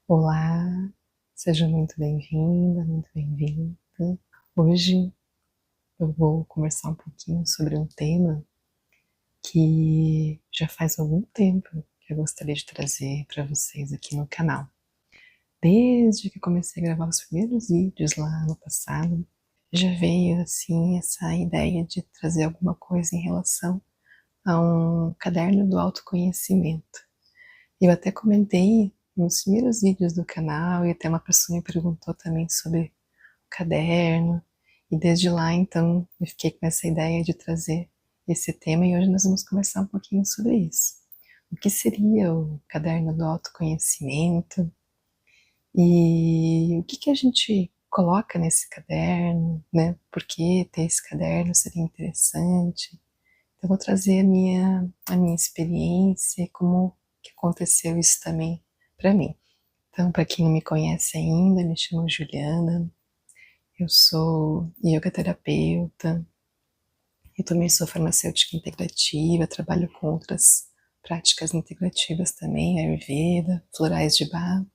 Olá, seja muito bem-vinda, muito bem-vindo. Hoje eu vou conversar um pouquinho sobre um tema que já faz algum tempo que eu gostaria de trazer para vocês aqui no canal. Desde que comecei a gravar os primeiros vídeos lá no passado, já veio assim essa ideia de trazer alguma coisa em relação a um caderno do autoconhecimento. Eu até comentei nos primeiros vídeos do canal e até uma pessoa me perguntou também sobre o caderno, e desde lá então eu fiquei com essa ideia de trazer esse tema e hoje nós vamos conversar um pouquinho sobre isso. O que seria o caderno do autoconhecimento e o que a gente coloca nesse caderno, né? Por que ter esse caderno seria interessante? Então, eu vou trazer a minha experiência e como que aconteceu isso também para mim. Então, para quem não me conhece ainda, me chamo Juliana, eu sou yoga terapeuta, eu também sou farmacêutica integrativa, trabalho com outras práticas integrativas também, Ayurveda, florais de Bach.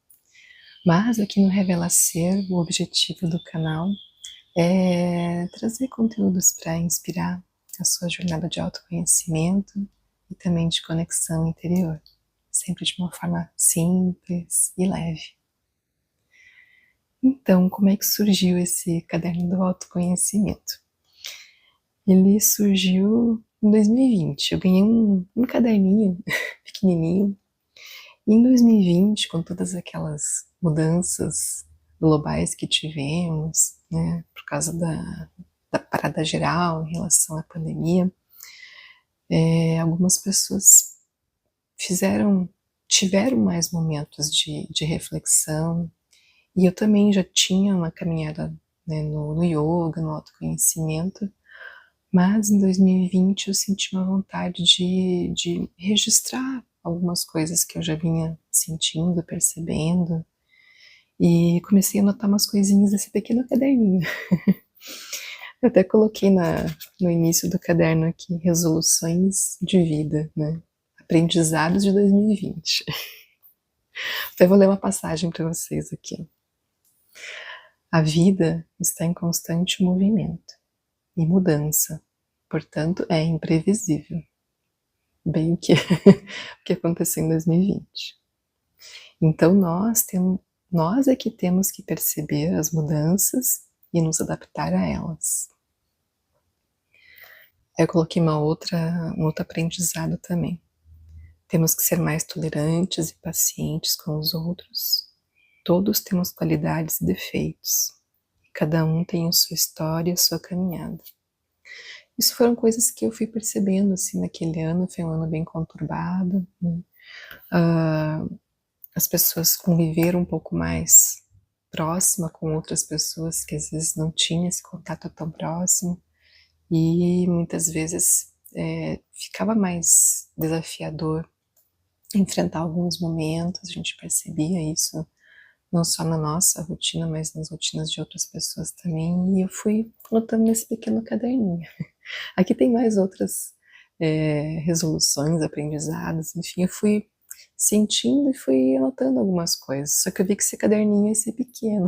Mas aqui no Revela Ser, o objetivo do canal é trazer conteúdos para inspirar a sua jornada de autoconhecimento e também de conexão interior, sempre de uma forma simples e leve. Então, como é que surgiu esse caderno do autoconhecimento? Ele surgiu em 2020. Eu ganhei um caderninho pequenininho. E em 2020, com todas aquelas mudanças globais que tivemos, né, por causa da parada geral em relação à pandemia, algumas pessoas tiveram mais momentos de reflexão, e eu também já tinha uma caminhada, né, no yoga, no autoconhecimento, mas em 2020 eu senti uma vontade de registrar algumas coisas que eu já vinha sentindo, percebendo, e comecei a anotar umas coisinhas nesse pequeno caderninho. Eu até coloquei no início do caderno aqui, resoluções de vida, né? Aprendizados de 2020. Até vou ler uma passagem para vocês aqui. A vida está em constante movimento e mudança, portanto é imprevisível. Bem o que aconteceu em 2020. Então nós é que temos que perceber as mudanças e nos adaptar a elas. Eu coloquei um outro aprendizado também. Temos que ser mais tolerantes e pacientes com os outros. Todos temos qualidades e defeitos. Cada um tem a sua história e a sua caminhada. Isso foram coisas que eu fui percebendo assim naquele ano. Foi um ano bem conturbado, né? As pessoas conviveram um pouco mais próxima com outras pessoas que às vezes não tinham esse contato tão próximo, e muitas vezes ficava mais desafiador enfrentar alguns momentos. A gente percebia isso não só na nossa rotina, mas nas rotinas de outras pessoas também, e eu fui anotando nesse pequeno caderninho. Aqui tem mais outras resoluções, aprendizados, enfim, eu fui sentindo e fui anotando algumas coisas, só que eu vi que esse caderninho ia ser pequeno,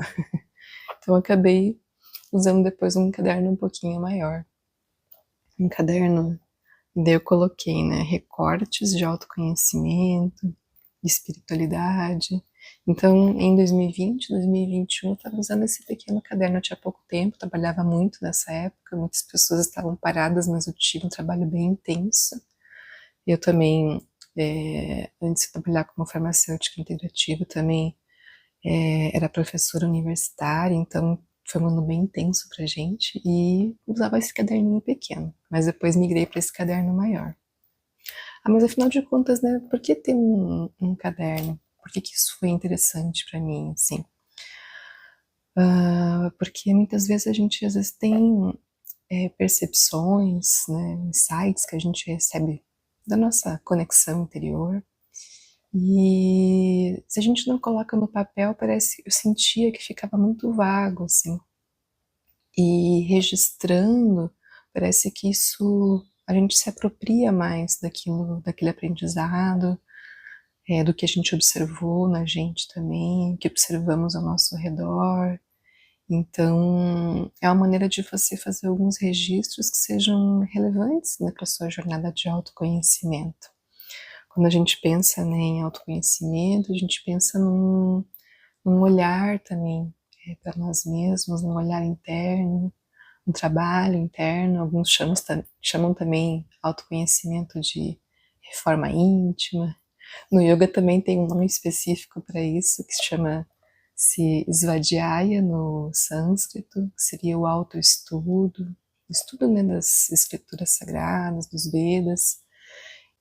então eu acabei usando depois um caderno um pouquinho maior. Um caderno, daí eu coloquei, né, recortes de autoconhecimento, espiritualidade. Então, em 2020, 2021, eu estava usando esse pequeno caderno. Eu tinha pouco tempo, trabalhava muito nessa época, muitas pessoas estavam paradas, mas eu tive um trabalho bem intenso. Eu também, antes de trabalhar como farmacêutica integrativa, também era professora universitária, então foi um ano bem intenso pra gente, e usava esse caderninho pequeno, mas depois migrei para esse caderno maior. Mas afinal de contas, né, por que ter um caderno? Por que isso foi interessante para mim, assim? Porque muitas vezes a gente às vezes tem percepções, né, insights que a gente recebe da nossa conexão interior, e se a gente não coloca no papel, eu sentia que ficava muito vago, assim. E registrando, parece que isso, a gente se apropria mais daquele aprendizado, do que a gente observou na gente também, que observamos ao nosso redor. Então, é uma maneira de você fazer alguns registros que sejam relevantes, né, para sua jornada de autoconhecimento. Quando a gente pensa, né, em autoconhecimento, a gente pensa num olhar também para nós mesmos, num olhar interno, um trabalho interno. Alguns chamam também autoconhecimento de reforma íntima. No yoga também tem um nome específico para isso, que se chama Svadhyaya no sânscrito, que seria o autoestudo, estudo, né, das escrituras sagradas, dos Vedas,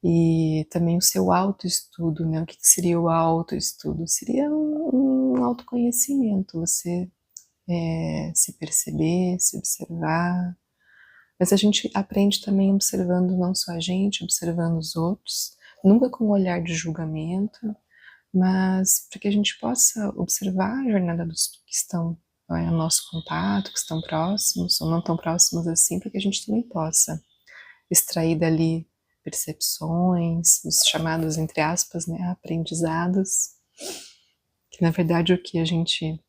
e também o seu autoestudo, né? O que seria o autoestudo? Seria um autoconhecimento, você se perceber, se observar. Mas a gente aprende também observando não só a gente, observando os outros, nunca com um olhar de julgamento, mas para que a gente possa observar a jornada dos que estão ao nosso contato, que estão próximos ou não tão próximos assim, para que a gente também possa extrair dali percepções, os chamados, entre aspas, né, aprendizados, que na verdade o que a gente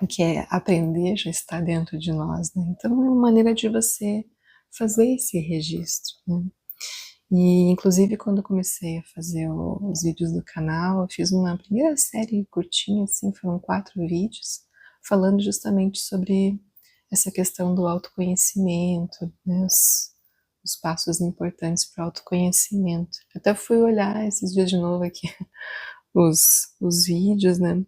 quer aprender já está dentro de nós, né? Então é uma maneira de você fazer esse registro, né? E inclusive quando eu comecei a fazer os vídeos do canal, eu fiz uma primeira série curtinha, assim, foram 4 vídeos, falando justamente sobre essa questão do autoconhecimento, né, os passos importantes para o autoconhecimento. Até fui olhar esses dias de novo aqui os vídeos, né?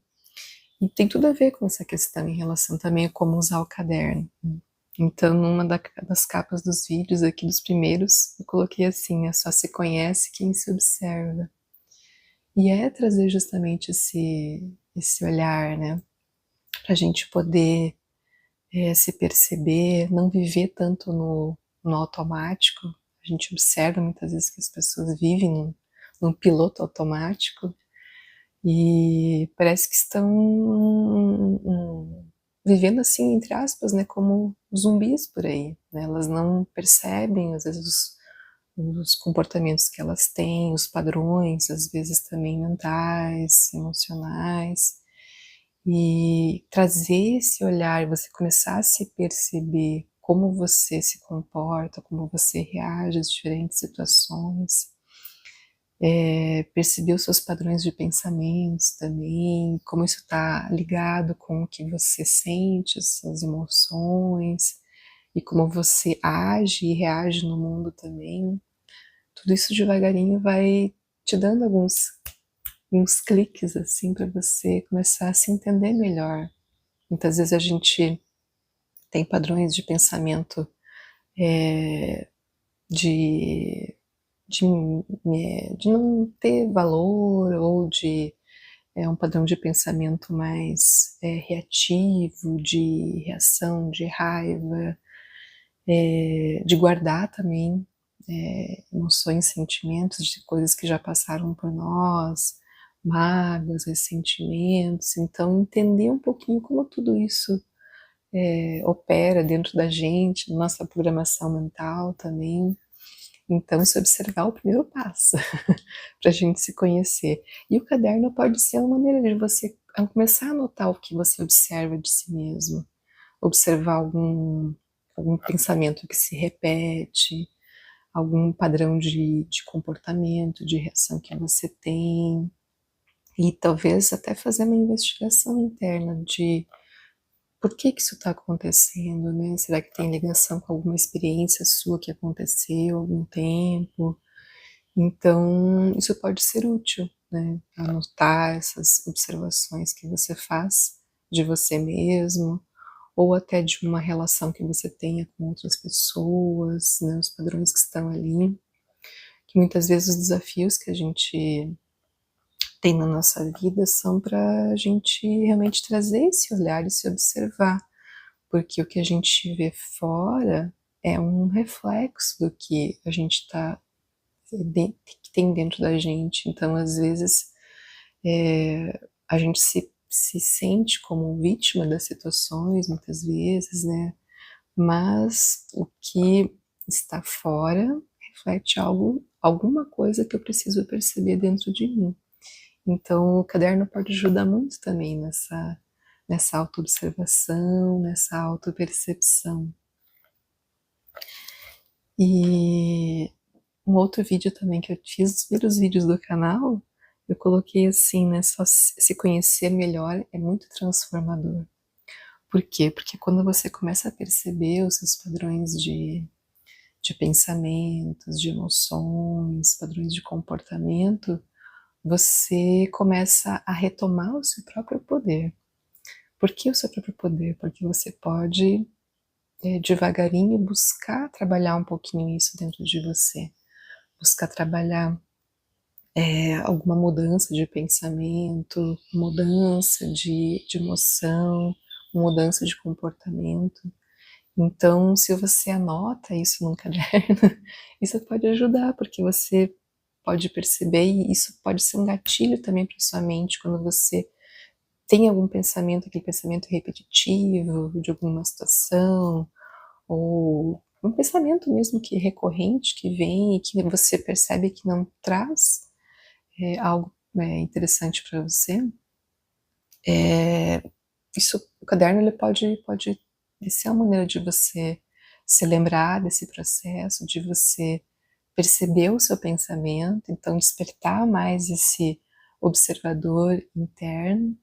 E tem tudo a ver com essa questão em relação também a como usar o caderno, né? Então, numa das capas dos vídeos aqui, dos primeiros, eu coloquei assim, né, só se conhece quem se observa. E é trazer justamente esse olhar, né, pra gente poder se perceber, não viver tanto no automático. A gente observa muitas vezes que as pessoas vivem num piloto automático e parece que estão vivendo assim, entre aspas, né, como zumbis por aí, né? Elas não percebem, às vezes, os comportamentos que elas têm, os padrões, às vezes também mentais, emocionais, e trazer esse olhar, você começar a se perceber como você se comporta, como você reage às diferentes situações, perceber os seus padrões de pensamentos também, como isso está ligado com o que você sente, as suas emoções, e como você age e reage no mundo também. Tudo isso devagarinho vai te dando uns cliques assim para você começar a se entender melhor. Muitas vezes a gente tem padrões de pensamento de, de, de não ter valor, ou de um padrão de pensamento mais reativo, de reação, de raiva, de guardar também emoções, sentimentos de coisas que já passaram por nós, mágoas, ressentimentos. Então, entender um pouquinho como tudo isso opera dentro da gente, nossa programação mental também. Então, se observar é o primeiro passo para a gente se conhecer. E o caderno pode ser uma maneira de você começar a notar o que você observa de si mesmo, observar algum pensamento que se repete, algum padrão de comportamento, de reação que você tem, e talvez até fazer uma investigação interna de por que isso está acontecendo, né? Será que tem ligação com alguma experiência sua que aconteceu há algum tempo? Então, isso pode ser útil, né? Anotar essas observações que você faz de você mesmo, ou até de uma relação que você tenha com outras pessoas, né? Os padrões que estão ali, que muitas vezes os desafios que a gente tem na nossa vida são para a gente realmente trazer esse olhar e se observar, porque o que a gente vê fora é um reflexo do que a gente está que tem dentro da gente. Então, às vezes, a gente se sente como vítima das situações, muitas vezes, né? Mas o que está fora reflete alguma coisa que eu preciso perceber dentro de mim. Então o caderno pode ajudar muito também nessa autoobservação, nessa autopercepção. E um outro vídeo também que eu fiz, os primeiros vídeos do canal, eu coloquei assim, né, só se conhecer melhor é muito transformador. Por quê? Porque quando você começa a perceber os seus padrões de pensamentos, de emoções, padrões de comportamento, você começa a retomar o seu próprio poder. Por que o seu próprio poder? Porque você pode, devagarinho, buscar trabalhar um pouquinho isso dentro de você. Buscar trabalhar alguma mudança de pensamento, mudança de emoção, mudança de comportamento. Então, se você anota isso num caderno, isso pode ajudar, porque você pode perceber, e isso pode ser um gatilho também para sua mente, quando você tem algum pensamento, aquele pensamento repetitivo de alguma situação, ou um pensamento mesmo que é recorrente, que vem e que você percebe que não traz algo interessante para você, isso, o caderno ele pode ser uma maneira de você se lembrar desse processo, de você perceber o seu pensamento, então despertar mais esse observador interno,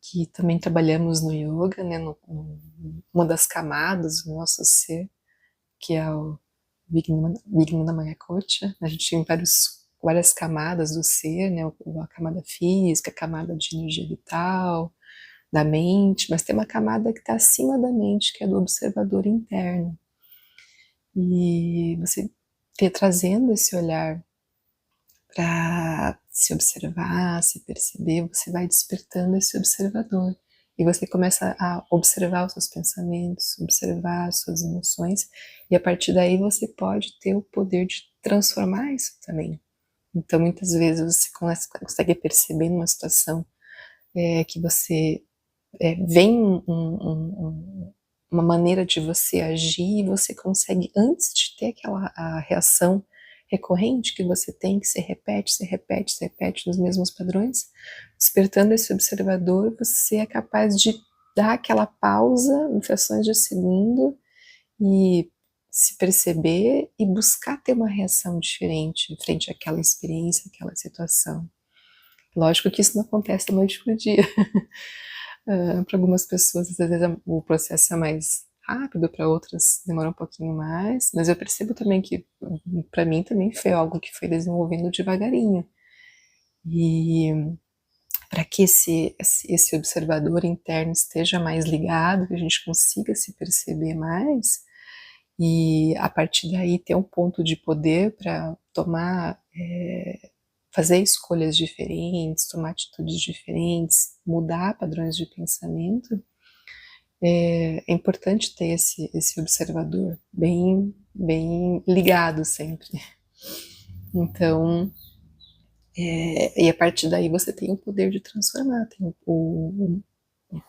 que também trabalhamos no yoga, né, uma das camadas do nosso ser, que é o Vijnana Maya-Kocha. A gente tem várias camadas do ser, né, a camada física, a camada de energia vital, da mente, mas tem uma camada que está acima da mente, que é do observador interno. E você trazendo esse olhar para se observar, se perceber, você vai despertando esse observador. E você começa a observar os seus pensamentos, observar as suas emoções, e a partir daí você pode ter o poder de transformar isso também. Então, muitas vezes você consegue perceber numa situação que você vem uma maneira de você agir, e você consegue, antes de ter a reação recorrente que você tem, que se repete nos mesmos padrões, despertando esse observador, você é capaz de dar aquela pausa em frações de segundo e se perceber e buscar ter uma reação diferente frente àquela experiência, àquela situação. Lógico que isso não acontece da noite para o dia. Para algumas pessoas, às vezes, o processo é mais rápido, para outras demora um pouquinho mais, mas eu percebo também que, para mim, também foi algo que foi desenvolvendo devagarinho. E para que esse observador interno esteja mais ligado, que a gente consiga se perceber mais, e a partir daí ter um ponto de poder para tomar, fazer escolhas diferentes, tomar atitudes diferentes, mudar padrões de pensamento, é importante ter esse observador bem ligado sempre. Então, e a partir daí você tem o poder de transformar, tem o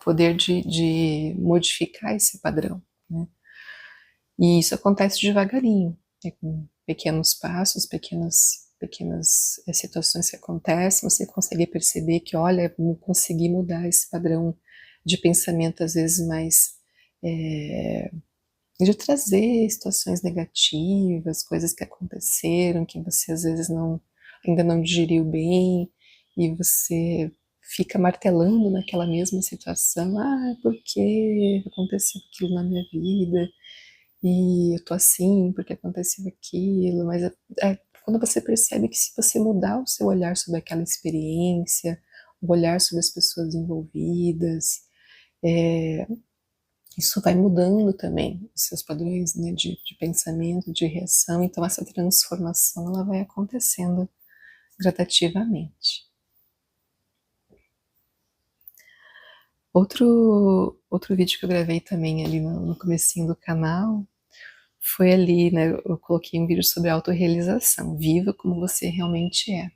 poder de modificar esse padrão, né? E isso acontece devagarinho, com pequenos passos, pequenas situações que acontecem, você consegue perceber que, olha, eu consegui mudar esse padrão de pensamento, às vezes mais de trazer situações negativas, coisas que aconteceram, que você às vezes ainda não digeriu bem, e você fica martelando naquela mesma situação, por que aconteceu aquilo na minha vida? E eu tô assim porque aconteceu aquilo, mas quando você percebe que, se você mudar o seu olhar sobre aquela experiência, o olhar sobre as pessoas envolvidas, isso vai mudando também os seus padrões, né, de pensamento, de reação. Então essa transformação ela vai acontecendo gradativamente. Outro vídeo que eu gravei também ali no comecinho do canal foi ali, né, eu coloquei um vídeo sobre autorrealização, viva como você realmente é.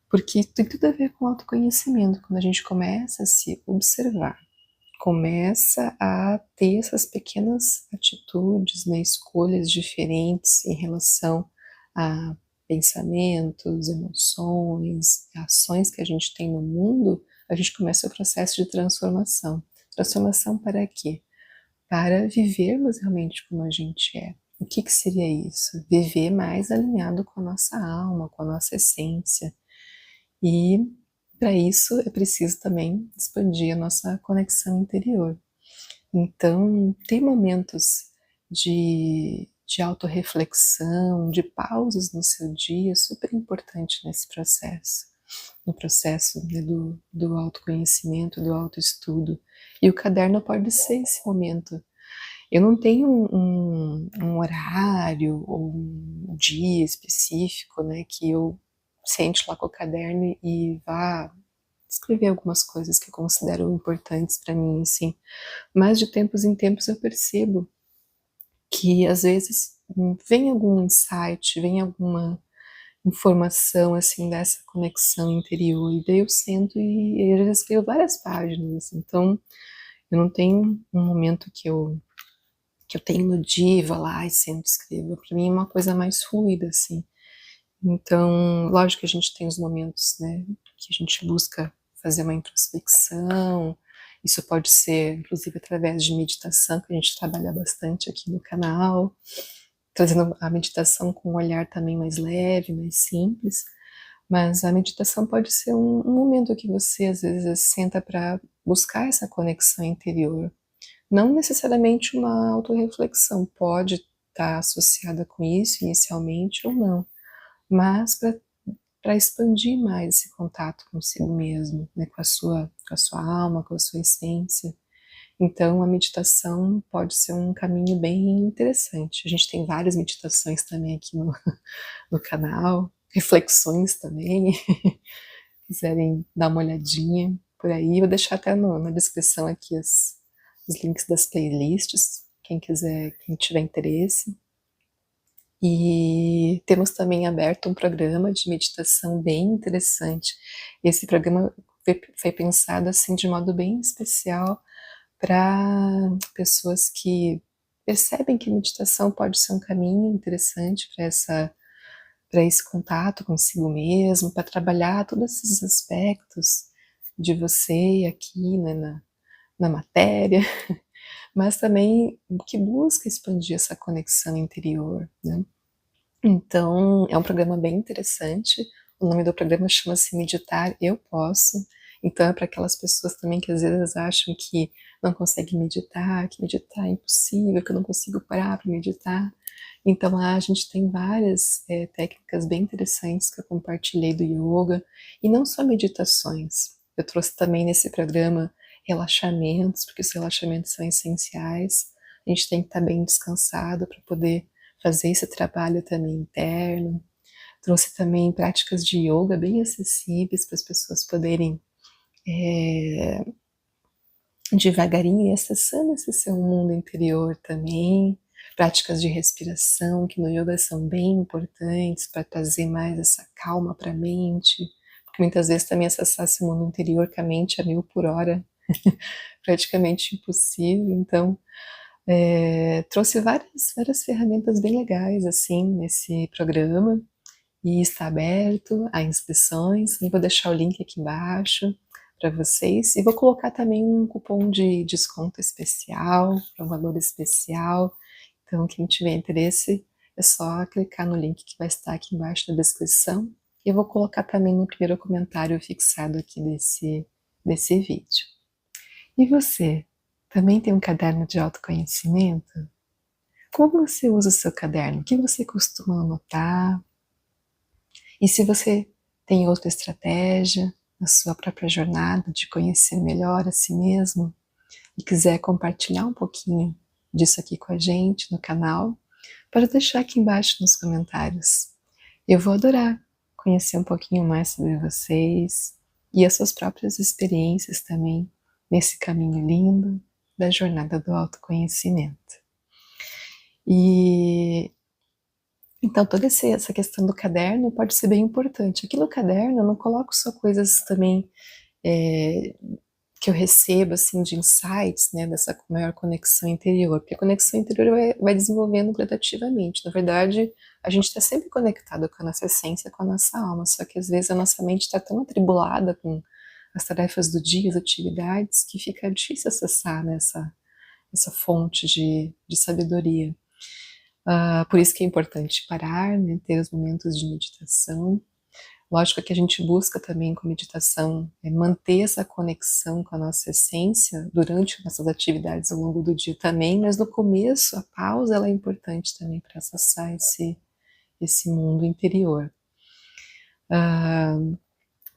Porque tem tudo a ver com autoconhecimento, quando a gente começa a se observar, começa a ter essas pequenas atitudes, né, escolhas diferentes em relação a pensamentos, emoções, ações que a gente tem no mundo, a gente começa o processo de transformação. Transformação para quê? Para vivermos realmente como a gente é. O que seria isso? Viver mais alinhado com a nossa alma, com a nossa essência. E para isso é preciso também expandir a nossa conexão interior. Então, ter momentos de autorreflexão, de pausas no seu dia, é super importante nesse processo, no processo, né, do autoconhecimento, do autoestudo. E o caderno pode ser esse momento. Eu não tenho um horário ou um dia específico, né, que eu sente lá com o caderno e vá escrever algumas coisas que eu considero importantes para mim, assim. Mas de tempos em tempos eu percebo que às vezes vem algum insight, vem alguma informação assim dessa conexão interior, e daí eu sento e eu já escrevo várias páginas. Então eu não tenho um momento que eu tenho no dia, vou lá e sento e escrevo. Para mim é uma coisa mais fluida, assim. Então, lógico que a gente tem os momentos, né, que a gente busca fazer uma introspecção. Isso pode ser, inclusive, através de meditação, que a gente trabalha bastante aqui no canal, trazendo a meditação com um olhar também mais leve, mais simples. Mas a meditação pode ser um momento que você, às vezes, senta para buscar essa conexão interior. Não necessariamente uma autorreflexão, pode estar associada com isso inicialmente ou não, mas para expandir mais esse contato consigo mesmo, né, com a sua alma, com a sua essência. Então, a meditação pode ser um caminho bem interessante. A gente tem várias meditações também aqui no canal, reflexões também, quiserem dar uma olhadinha por aí. Vou deixar até na descrição aqui os links das playlists, quem quiser, quem tiver interesse. E temos também aberto um programa de meditação bem interessante. Esse programa foi pensado assim de modo bem especial para pessoas que percebem que a meditação pode ser um caminho interessante para esse contato consigo mesmo, para trabalhar todos esses aspectos de você aqui, né, na matéria, mas também que busca expandir essa conexão interior, né? Então, é um programa bem interessante. O nome do programa chama-se Meditar Eu Posso. Então, é para aquelas pessoas também que às vezes acham que não conseguem meditar, que meditar é impossível, que eu não consigo parar para meditar. Então, lá a gente tem várias técnicas bem interessantes que eu compartilhei do yoga, e não só meditações. Eu trouxe também nesse programa relaxamentos, porque os relaxamentos são essenciais. A gente tem que estar bem descansado para poder fazer esse trabalho também interno. Trouxe também práticas de yoga bem acessíveis para as pessoas poderem devagarinho ir acessando esse seu mundo interior também. Práticas de respiração, que no yoga são bem importantes para trazer mais essa calma para a mente, porque muitas vezes também acessar esse mundo interior com a mente a 1000 por hora, praticamente impossível. Então, trouxe várias ferramentas bem legais assim nesse programa, e está aberto a inscrições. Eu vou deixar o link aqui embaixo para vocês, e vou colocar também um cupom de desconto especial, um valor especial. Então, quem tiver interesse, é só clicar no link que vai estar aqui embaixo na descrição. E eu vou colocar também no primeiro comentário fixado aqui desse vídeo. E você, também tem um caderno de autoconhecimento? Como você usa o seu caderno? O que você costuma anotar? E se você tem outra estratégia na sua própria jornada de conhecer melhor a si mesmo e quiser compartilhar um pouquinho disso aqui com a gente no canal, pode deixar aqui embaixo nos comentários. Eu vou adorar conhecer um pouquinho mais sobre vocês e as suas próprias experiências também nesse caminho lindo da jornada do autoconhecimento. E então toda essa questão do caderno pode ser bem importante. Aqui no caderno eu não coloco só coisas também que eu recebo, assim, de insights, né, dessa maior conexão interior, porque a conexão interior vai desenvolvendo gradativamente. Na verdade, a gente está sempre conectado com a nossa essência, com a nossa alma, só que às vezes a nossa mente está tão atribulada com as tarefas do dia, as atividades, que fica difícil acessar, né, essa fonte de sabedoria. Por isso que é importante parar, né, ter os momentos de meditação. Lógico que a gente busca também com meditação manter essa conexão com a nossa essência durante nossas atividades ao longo do dia também, mas no começo a pausa ela é importante também para acessar esse mundo interior.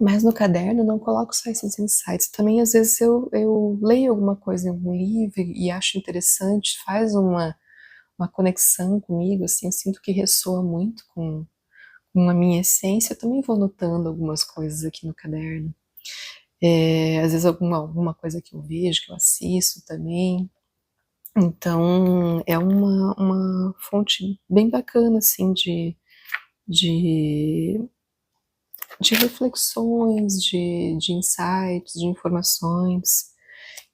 Mas no caderno eu não coloco só esses insights, também às vezes eu leio alguma coisa em algum livro e acho interessante, faz uma conexão comigo, assim, eu sinto que ressoa muito com a minha essência, eu também vou anotando algumas coisas aqui no caderno. Às vezes alguma coisa que eu vejo, que eu assisto também. Então, é uma fonte bem bacana, assim, de, de reflexões, de insights, de informações.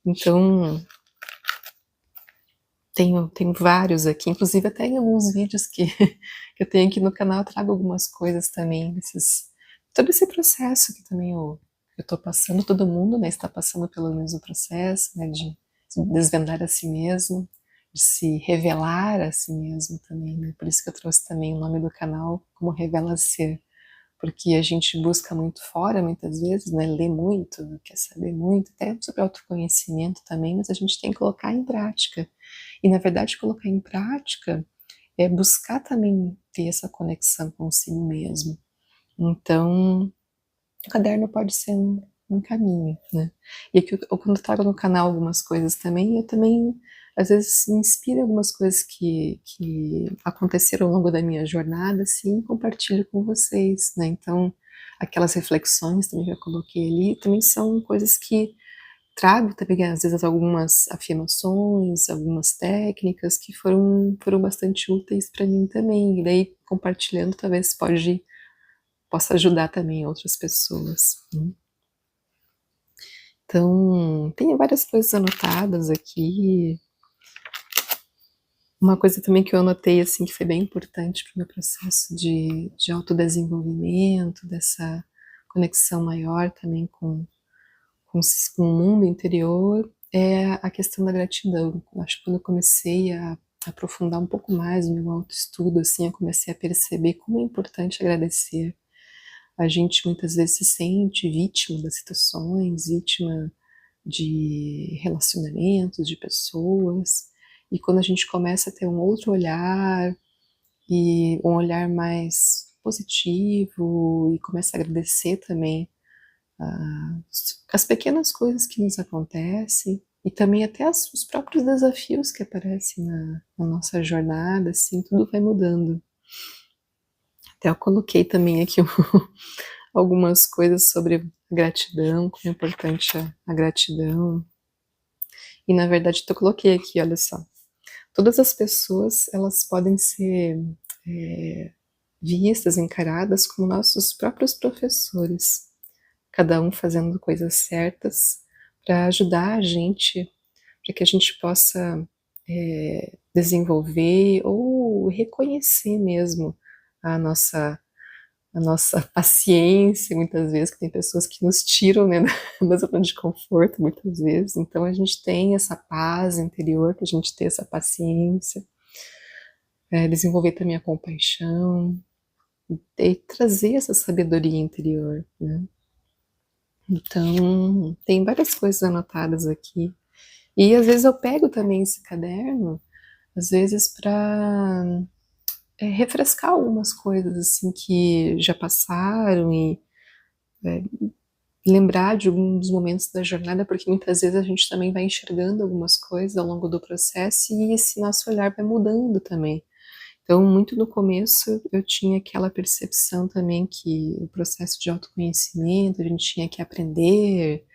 Então, tenho vários aqui, inclusive até em alguns vídeos que eu tenho aqui no canal, eu trago algumas coisas também, todo esse processo que também eu estou passando, todo mundo, né, está passando pelo mesmo processo, né, de desvendar a si mesmo, de se revelar a si mesmo também, né, por isso que eu trouxe também o nome do canal como Revela Ser, porque a gente busca muito fora, muitas vezes, né, lê muito, quer saber muito, até sobre autoconhecimento também, mas a gente tem que colocar em prática. E, na verdade, colocar em prática é buscar também ter essa conexão consigo mesmo. Então, o caderno pode ser um caminho, né? E aqui, quando eu trago no canal algumas coisas também, eu também, às vezes, me inspiro em algumas coisas que aconteceram ao longo da minha jornada, assim, e compartilho com vocês, né? Então, aquelas reflexões também que eu coloquei ali, também são coisas que trago também, às vezes, algumas afirmações, algumas técnicas que foram bastante úteis para mim também. E daí, compartilhando, talvez possa ajudar também outras pessoas, né? Então, tem várias coisas anotadas aqui. Uma coisa também que eu anotei, assim, que foi bem importante para o meu processo de autodesenvolvimento, dessa conexão maior também com o mundo interior, é a questão da gratidão. Eu acho que quando eu comecei a aprofundar um pouco mais o meu autoestudo, assim, eu comecei a perceber como é importante agradecer. A gente muitas vezes se sente vítima das situações, vítima de relacionamentos, de pessoas, e quando a gente começa a ter um outro olhar, e um olhar mais positivo, e começa a agradecer também as pequenas coisas que nos acontecem e também até os próprios desafios que aparecem na nossa jornada, assim, tudo vai mudando. Até eu coloquei também aqui algumas coisas sobre gratidão, como é importante a gratidão. E na verdade eu coloquei aqui, olha só, todas as pessoas elas podem ser vistas, encaradas como nossos próprios professores, cada um fazendo coisas certas para ajudar a gente, para que a gente possa desenvolver ou reconhecer mesmo a nossa, a nossa paciência, muitas vezes, que tem pessoas que nos tiram, né, da zona de conforto, muitas vezes. Então a gente tem essa paz interior, que a gente tem essa paciência, desenvolver também a compaixão, e trazer essa sabedoria interior, né? Então, tem várias coisas anotadas aqui. E às vezes eu pego também esse caderno, às vezes para refrescar algumas coisas assim que já passaram e lembrar de alguns momentos da jornada, porque muitas vezes a gente também vai enxergando algumas coisas ao longo do processo e esse nosso olhar vai mudando também. Então, muito no começo eu tinha aquela percepção também que o processo de autoconhecimento, a gente tinha que aprender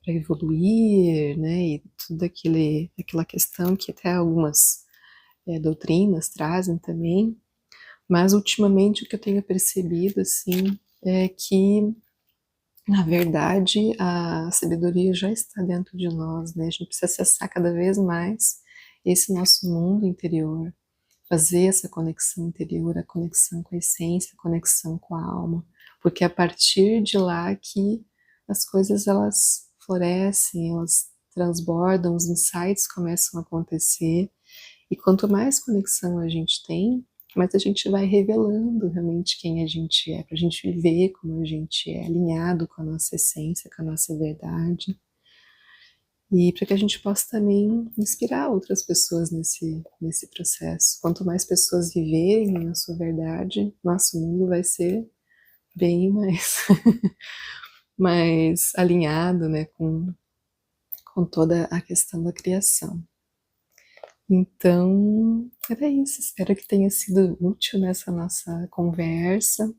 para evoluir, né, e tudo aquela questão que até algumas doutrinas trazem também, mas ultimamente o que eu tenho percebido, assim, é que Na verdade, a sabedoria já está dentro de nós, né? A gente precisa acessar cada vez mais esse nosso mundo interior, fazer essa conexão interior, a conexão com a essência, a conexão com a alma, porque é a partir de lá que as coisas elas florescem, elas transbordam, os insights começam a acontecer, e quanto mais conexão a gente tem, mais a gente vai revelando realmente quem a gente é, para a gente viver como a gente é, alinhado com a nossa essência, com a nossa verdade, e para que a gente possa também inspirar outras pessoas nesse processo. Quanto mais pessoas viverem na sua verdade, nosso mundo vai ser bem mais, mais alinhado, né, com toda a questão da criação. Então, era isso. Espero que tenha sido útil nessa nossa conversa.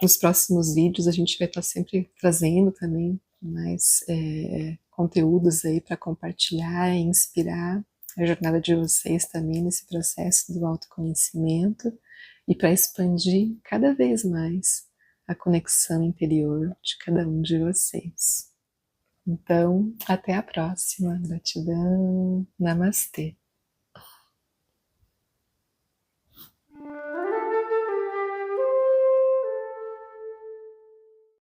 Nos próximos vídeos a gente vai estar sempre trazendo também mais conteúdos aí para compartilhar e inspirar a jornada de vocês também nesse processo do autoconhecimento e para expandir cada vez mais a conexão interior de cada um de vocês. Então, até a próxima. Gratidão. Namastê.